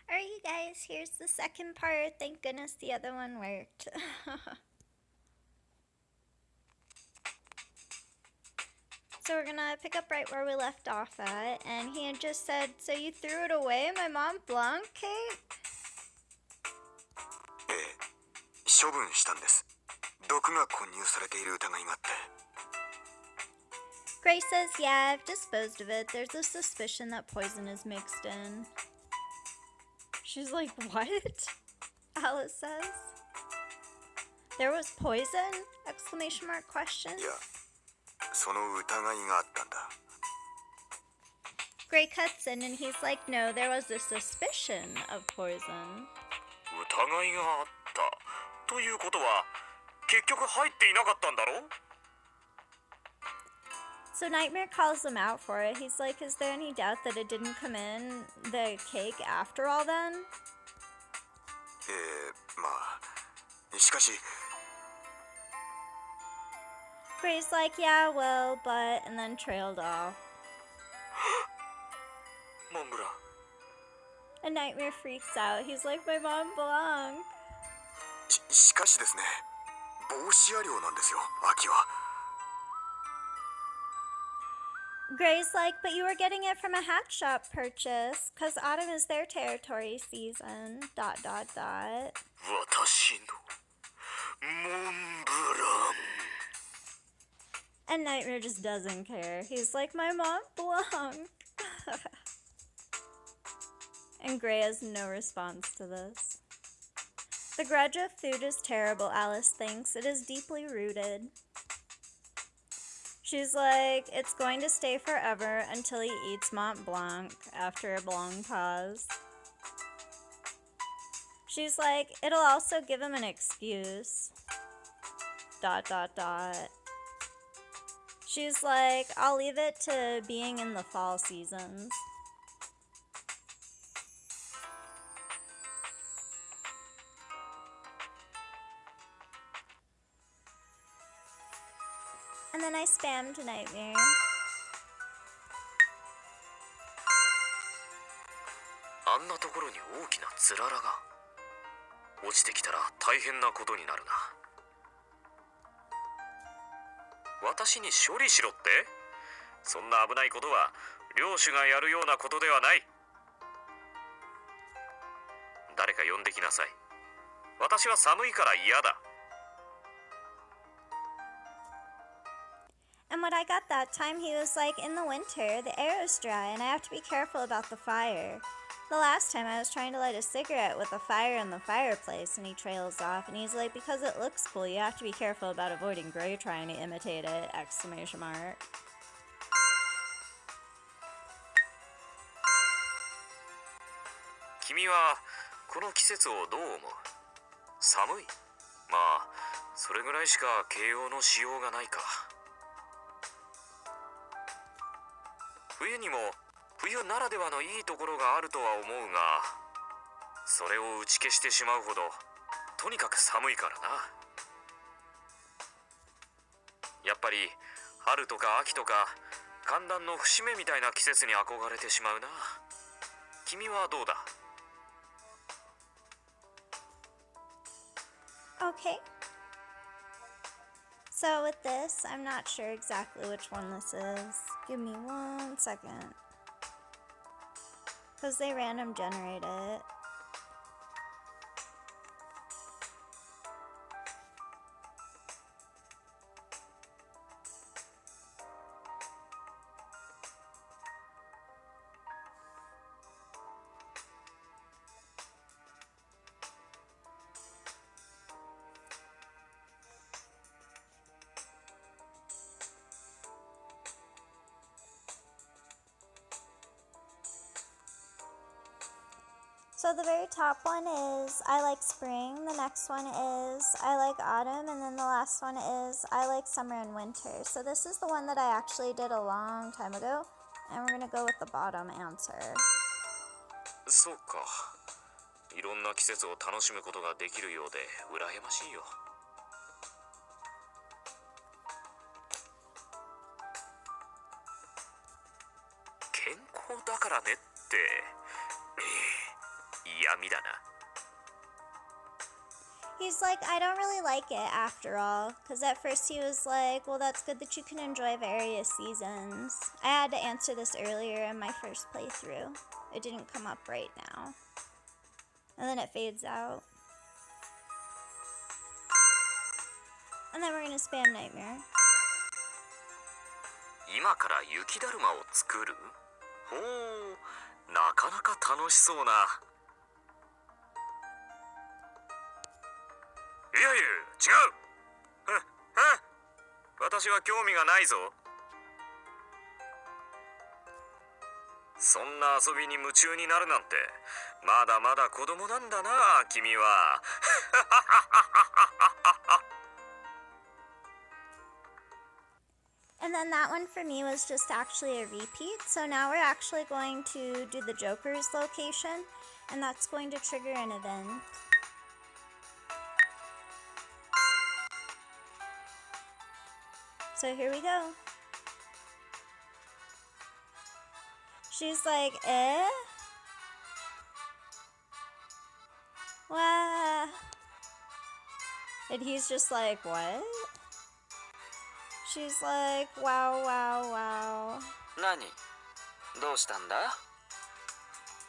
Alright, you guys, here's the second part. Thank goodness the other one worked. So we're gonna pick up right where we left off at, and he had just said, "So you threw it away, my Montblanc cake?" ええ、処分したんです。毒が混入されている疑いがあって。 Grace says, "Yeah, I've disposed of it. There's a suspicion that poison is mixed in." She's like, "What?" Alice says. "There was poison?" Exclamation mark question. いや、その疑いがあったんだ。 Gray cuts in and he's like, "No, there was a suspicion of poison." 疑いがあったということは結局入っていなかったんだろう? So Nightmare calls him out for it. He's like, "Is there any doubt that it didn't come in the cake after all then?" まあ、しかし。 Gray's like, "Yeah, well, but," and then trailed off. モンブラン。 And Nightmare freaks out. He's like, "My Montblanc." しかしですね、防止野料なんですよ、秋は。 Gray's like, "But you were getting it from a hat shop purchase, cause autumn is their territory season, ... 私のモンブラン。 And Nightmare just doesn't care. He's like, "My Montblanc." And Gray has no response to this. The grudge of food is terrible, Alice thinks. It is deeply rooted. She's like, "It's going to stay forever until he eats Montblanc," after a long pause. She's like, "It'll also give him an excuse. ... She's like, "I'll leave it to being in the fall seasons." And then I spammed Nightmare. あんなところに大きなつららが落ちてきたら大変なことになるな。私に処理しろって？そんな危ないことは領主がやるようなことではない。誰か呼んできなさい。私は寒いから嫌だ。 And what I got that time, he was like, "In the winter, the air is dry and I have to be careful about the fire. The last time I was trying to light a cigarette with a fire in the fireplace," and he trails off, and he's like, "Because it looks cool, you have to be careful about avoiding Gray trying to imitate it," exclamation mark. 君はこの季節をどう思う？寒い？まあ、それぐらいしか形容のしようがないか。冬にも冬ならではのいいところがあるとは思うが、それを打ち消してしまうほどとにかく寒いからな。やっぱり春とか秋とか寒暖の節目みたいな季節に憧れてしまうな。君はどうだ？ Okay. So with this, I'm not sure exactly which one this is. Give me 1 second. Because they random generate it. So the very top one is I like spring, the next one is I like autumn, and then the last one is I like summer and winter. So this is the one that I actually did a long time ago, and we're going to go with the bottom answer. そうか。いろんな季節を楽しむことができるようで羨ましいよ。健康だからねって。嫌味だな。 He's like, I don't really like it after all. Because at first he was like, well, that's good that you can enjoy various seasons. I had to answer this earlier in my first playthrough. It didn't come up right now. And then it fades out. And then we're going to spam Nightmare. 今から雪だるまを作る？ほう、なかなか楽しそうな。いやいや、違う。私は興味がないぞ。そんな遊びに夢中になるなんて、まだまだ子供なんだな、君は。And then that one for me was just actually a repeat. So now we're actually going to do the Joker's location, and that's going to trigger an event. So here we go. She's like, eh? Wow. And he's just like, what? She's like, wow, wow, wow. 何？どうしたんだ？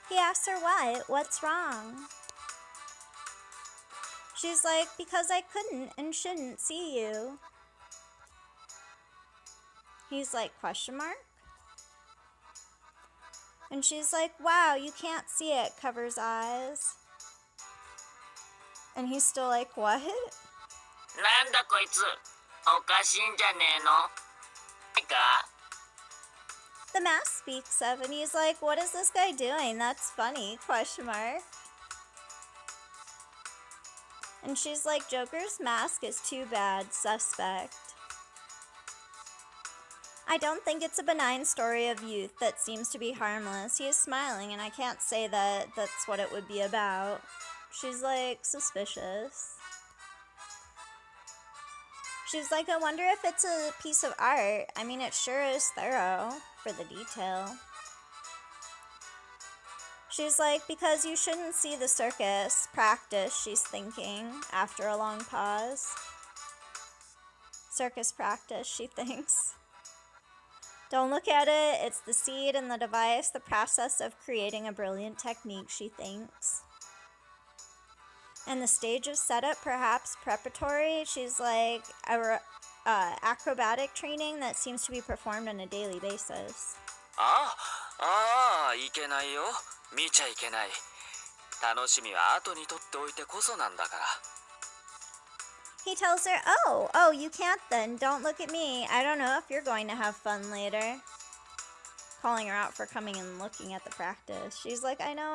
He asks her what? What's wrong? She's like, because I couldn't and shouldn't see you. He's like, question mark? And she's like, wow, you can't see it, covers eyes. And he's still like, what? なんだこいつ、おかしいんじゃねえの？いか？ The mask speaks up and he's like, what is this guy doing? That's funny, question mark. And she's like, Joker's mask is too bad, suspect. I don't think it's a benign story of youth that seems to be harmless. He is smiling, and I can't say that that's what it would be about. She's like, suspicious. She's like, I wonder if it's a piece of art. I mean, it sure is thorough for the detail. She's like, because you shouldn't see the circus practice, she's thinking, after a long pause. Circus practice, she thinks. Don't look at it, it's the seed and the device, the process of creating a brilliant technique, she thinks. And the stage of setup, perhaps preparatory, she's like, acrobatic training that seems to be performed on a daily basis. いけないよ。見ちゃいけない。楽しみは後に取っておいてこそなんだから。 He tells her, oh, you can't then. Don't look at me. I don't know if you're going to have fun later. Calling her out for coming and looking at the practice. She's like, I know.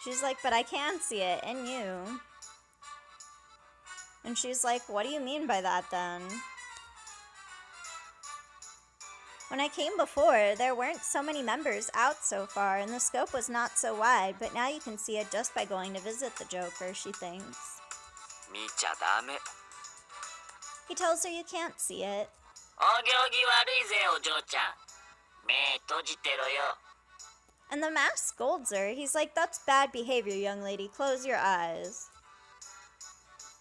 She's like, but I can see it in you. And she's like, what do you mean by that then? When I came before, there weren't so many members out so far, and the scope was not so wide, but now you can see it just by going to visit the Joker, she thinks. 見ちゃダメ。 He tells her you can't see it. お行儀悪いぜ、お嬢ちゃん。目閉じてろよ。 And the mask scolds her. He's like, that's bad behavior, young lady. Close your eyes.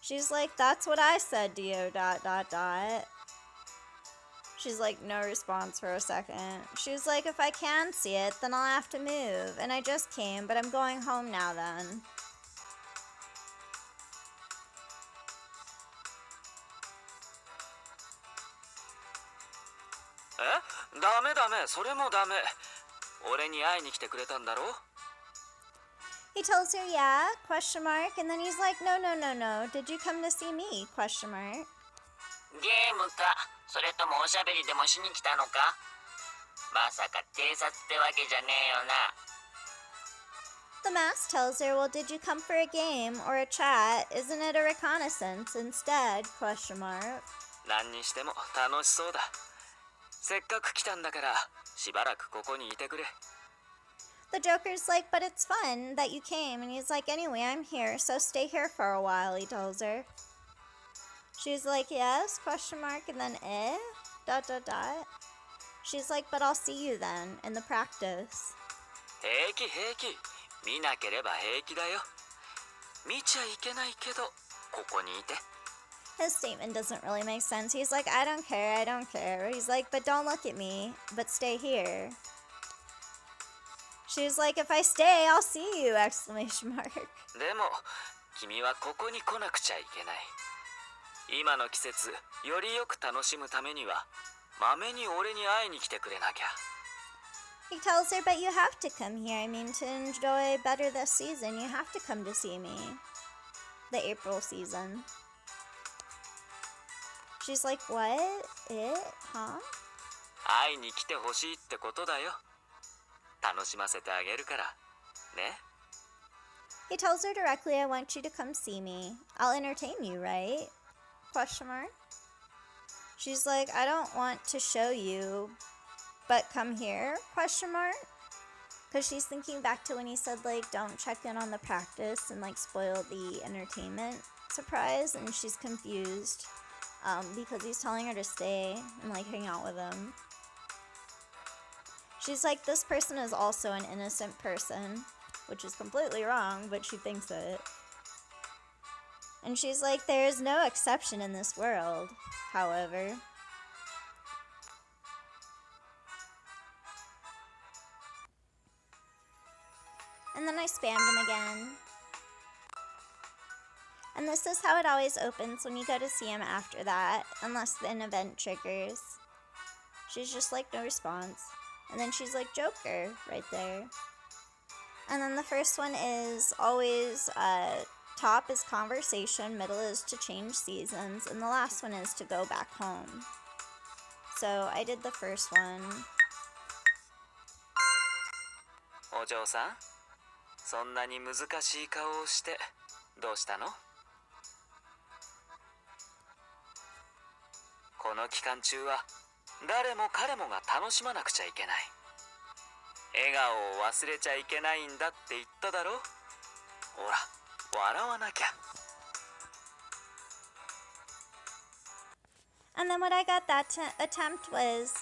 She's like, that's what I said to you, ... She's like, no response for a second. She's like, if I can see it, then I'll have to move. And I just came, but I'm going home now then. Eh? ダメダメ、それもダメ。俺に会いに来てくれたんだろ? He tells her, yeah, question mark, and then he's like, no. Did you come to see me, question mark? ゲームか、それともおしゃべりでもしに来たのか？まさか偵察ってわけじゃねえよな。 The mask tells her, well, did you come for a game or a chat? Isn't it a reconnaissance instead, question mark? 何にしても楽しそうだ。せっかく来たんだから、しばらくここにいてくれ。 The Joker's like, but it's fun that you came, and he's like, anyway, I'm here, so stay here for a while, he tells her. She's like, yes, question mark, and then eh? ... She's like, but I'll see you then, in the practice. 平気平気。見なければ平気だよ。見ちゃいけないけど、ここにいて。His statement doesn't really make sense. He's like, I don't care, I don't care. He's like, but don't look at me, but stay here. She's like, if I stay, I'll see you! Exclamation mark. でも、君はここに来なくちゃいけない。今の季節、よりよく楽しむためには、まめに俺に会いに来てくれなきゃ。He tells her, but you have to come here. I mean, to enjoy better this season, you have to come to see me. The April season. She's like, what? It? Huh? 会いに来てほしいってことだよ。楽しませてあげるから。ね。He tells her directly, I want you to come see me. I'll entertain you, right? Question mark. She's like, I don't want to show you, but come here? Question mark. Because she's thinking back to when he said, like, don't check in on the practice and, like, spoil the entertainment surprise. And she's confused because he's telling her to stay and, like, hang out with him. She's like, this person is also an innocent person, which is completely wrong, but she thinks it. And she's like, there is no exception in this world, however. And then I spammed him again. And this is how it always opens when you go to see him after that, unless an event triggers. She's just like, no response. And then she's like, Joker, right there. And then the first one is always, top is conversation, middle is to change seasons, and the last one is to go back home. So I did the first one. お嬢さん、そんなに難しい顔をしてどうしたの？この期間中は誰も彼もが楽しまなくちゃいけない。笑顔を忘れちゃいけないんだって言っただろ。ほら、笑わなきゃ。And then what I got that attempt was,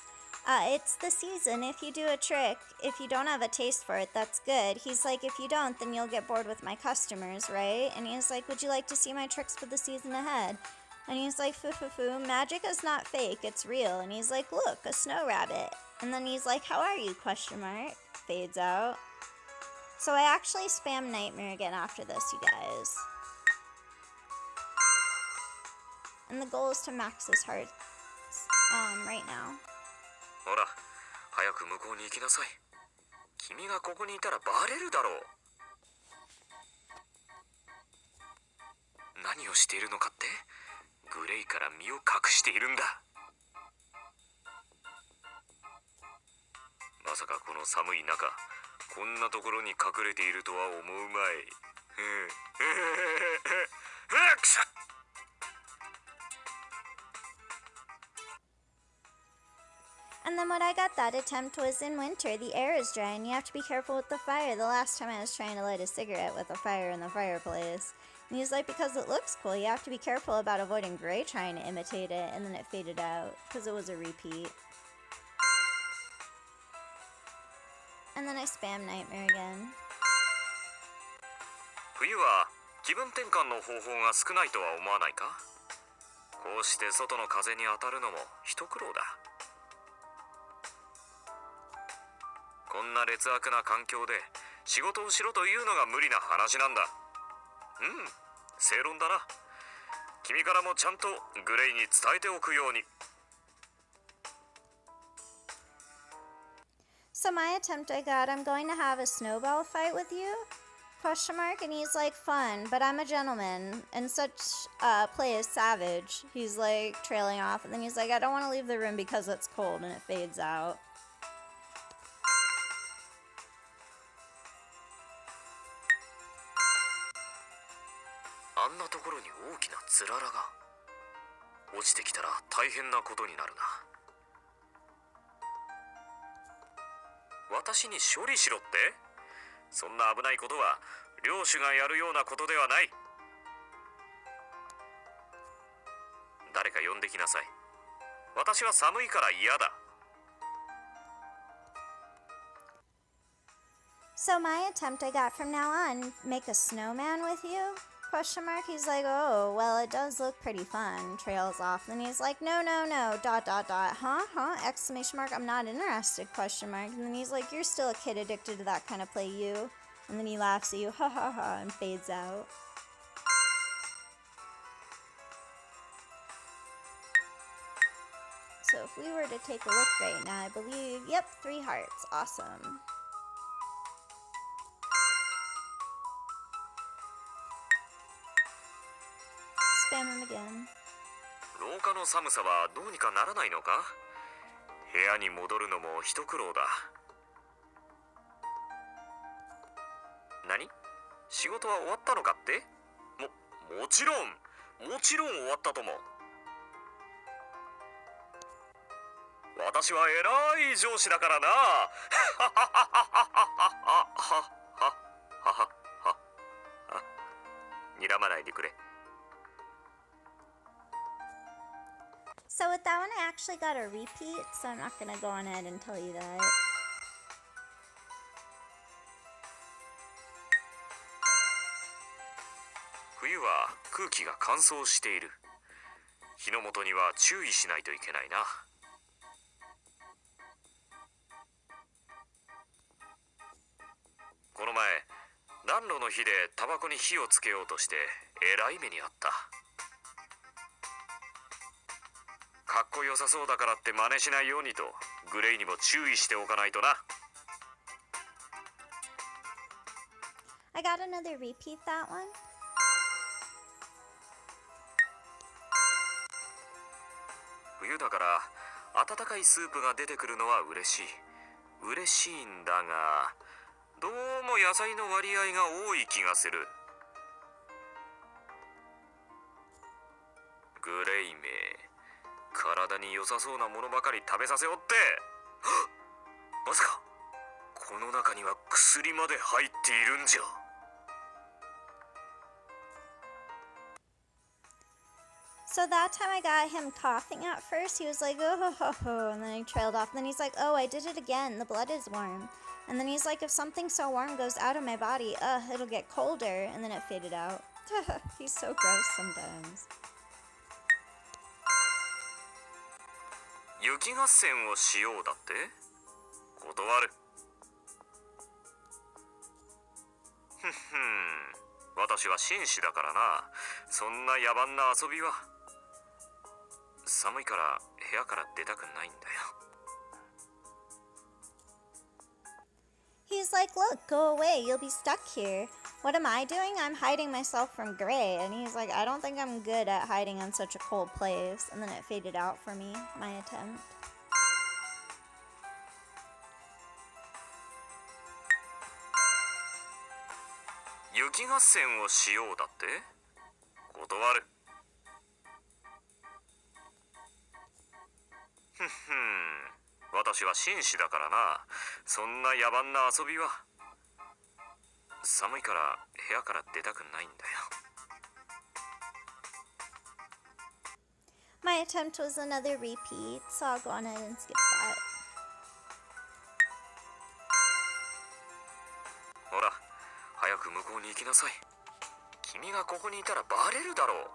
it's the season. If you do a trick, if you don't have a taste for it, that's good. He's like, if you don't, then you'll get bored with my customers, right? And he's like, would you like to see my tricks for the season ahead? And he's like, foo, magic is not fake, it's real. And he's like, look, a snow rabbit. And then he's like, how are you, question mark? Fades out. So I actually spam Nightmare again after this, you guys. And the goal is to max his hearts, right now. ほら、早く向こうに行きなさい。君がここにいたらバレるだろう。何をしているのかって？グレイから身を隠しているんだ。まさかこの寒い中、こんなところに隠れているとは思うまい。くしゃっ。And then what I got that attempt was in winter. The air is dry and you have to be careful with the fire. The last time I was trying to light a cigarette with a fire in the fireplace. And he's like, because it looks cool, you have to be careful about avoiding Gray trying to imitate it. And then it faded out because it was a repeat. And then I spam Nightmare again. 冬は気分転換の方法が少ないとは思わないか？こうして外の風に当たるのも一苦労だ。こんな劣悪な環境で仕事をしろというのが無理な話なんだ。正論だな。君からもちゃんとグレイに伝えておくように。So my attempt I got, I'm going to have a snowball fight with you? Question mark. And he's like, fun, but I'm a gentleman, and such play is savage. He's like trailing off, and then he's like, I don't want to leave the room because it's cold, and it fades out. Watashi ni shori shiroって? そんな危ないことは領主がやるようなことではない。誰か呼んできなさい。私は寒いから嫌だ。So my attempt I got from now on, make a snowman with you? Question mark. He's like, oh, well, it does look pretty fun. Trails off. Then he's like, no, no, no, ... Exclamation mark. I'm not interested. Question mark. And then he's like, you're still a kid addicted to that kind of play, you. And then he laughs at you, ha ha ha, and fades out. So if we were to take a look right now, I believe, yep, 3 hearts. Awesome. Spam him again. 廊下の寒さはどうにかならないのか？部屋に戻るのも一苦労だ。何？仕事は終わったのかって？もちろん終わったとも。私は偉い上司だからな。睨まないでくれ。So with that one, I actually got a repeat, so I'm not going to go on ahead and tell you that. Winter は空気が乾燥している。火の元には注意しないといけないな。この前、暖炉の火でタバコに火をつけようとしてえらい目にあった。かっこよさそうだからって真似しないようにとグレイにも注意しておかないとな。I got another repeat that one. 冬だから温かいスープが出てくるのは嬉しいんだが、どうも野菜の割合が多い気がする。グレイめ、体に良さそうなものばかり食べさせおって。まさかこの中には薬まで入っているんじゃ。So that time I got him coughing at first. He was like, oh, ho, ho, ho, and then he trailed off. And then he's like, oh, I did it again. The blood is warm. And then he's like, if something so warm goes out of my body, it'll get colder. And then it faded out. He's so gross sometimes. 雪合戦をしようだって？断る。私は紳士だからな。そんな野蛮な遊びは。寒いから部屋から出たくないんだよ。He's like, look, go away. You'll be stuck here. What am I doing? I'm hiding myself from Gray. And he's like, I don't think I'm good at hiding in such a cold place. And then it faded out for me, my attempt. Yuki 合戦をしようだって？断る。私は紳士だからな。そんな野蛮な遊びは。寒いから部屋から出たくないんだよ。My attempt was another repeat, so I'll go on ahead and skip that. ほら、早く向こうに行きなさい。君がここにいたらバレるだろう。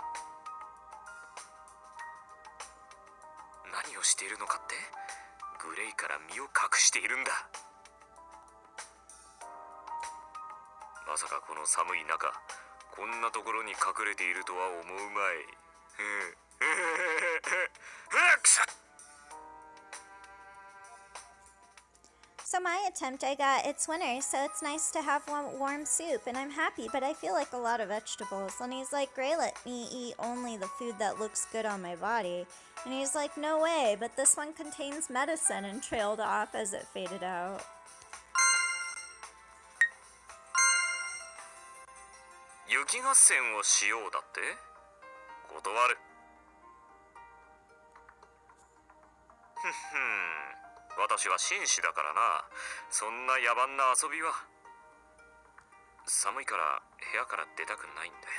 何をしているのかって？グレイから身を隠しているんだ。まさかこの寒い中、こんなところに隠れているとは思うまい。So my attempt, I got, it's winter, so it's nice to have warm soup, and I'm happy, but I feel like a lot of vegetables. And he's like, Gray, let me eat only the food that looks good on my body. And he's like, no way, but this one contains medicine, and trailed off as it faded out. Yuki 合戦をしようだって？断る。私は紳士だからな。そんな野蛮な遊びは。寒いから部屋から出たくないんだよ。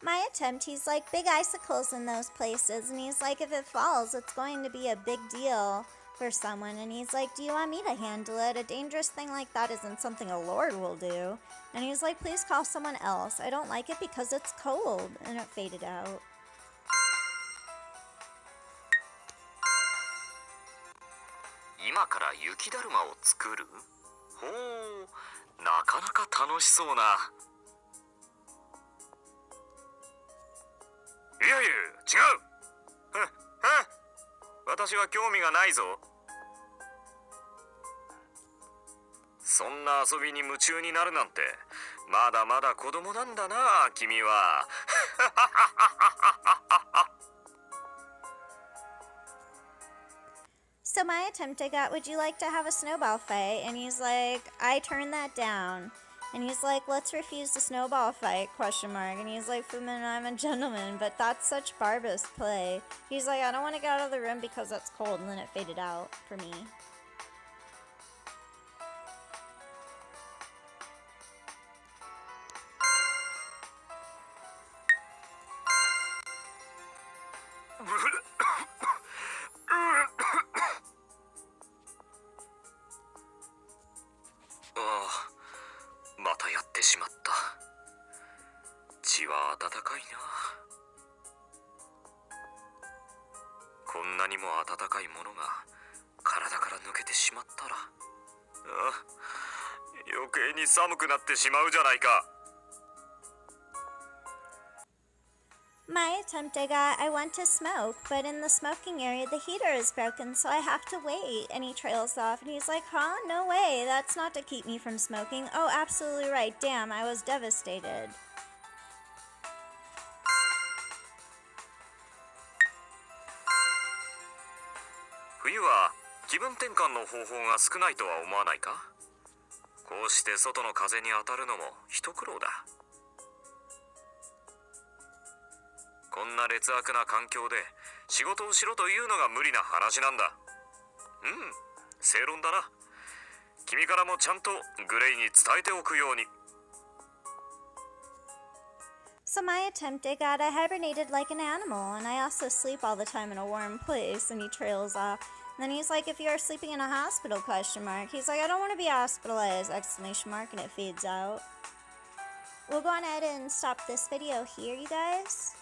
My attempt, he's like, big icicles in those places, and he's like, if it falls, it's going to be a big deal for someone, and he's like, do you want me to handle it? A dangerous thing like that isn't something a lord will do. And he's like, please call someone else. I don't like it because it's cold. And it faded out. Nowから雪だるまを作る? ほう、なかなか楽しそうな。いやいや、違う。私は興味がないぞ。そんな遊びに夢中になるなんて、まだまだ子供なんだな、君は。So my attempt I got, would you like to have a snowball fight? And he's like, I turned that down. And he's like, let's refuse the snowball fight, ? And he's like, Fumin, I'm a gentleman, but that's such barbarous play. He's like, I don't want to get out of the room because it's cold. And then it faded out for me. My attempt I got, I went to smoke, but in the smoking area the heater is broken, so I have to wait. And he trails off and he's like, huh? No way, that's not to keep me from smoking. Oh, absolutely right, damn, I was devastated. Winter は気分転換の方法が少ないとは思わないか? こうして外の風に当たるのも一苦労だ。こんな劣悪な環境で仕事をしろというのが無理な話なんだ。正論だな。君からもちゃんとグレイに伝えておくように。So my attempt I got, I hibernated like an animal, and I also sleep all the time in a warm place. And he trails off. And then he's like, if you are sleeping in a hospital, ? He's like, I don't want to be hospitalized, ! And it fades out. We'll go on ahead and stop this video here, you guys.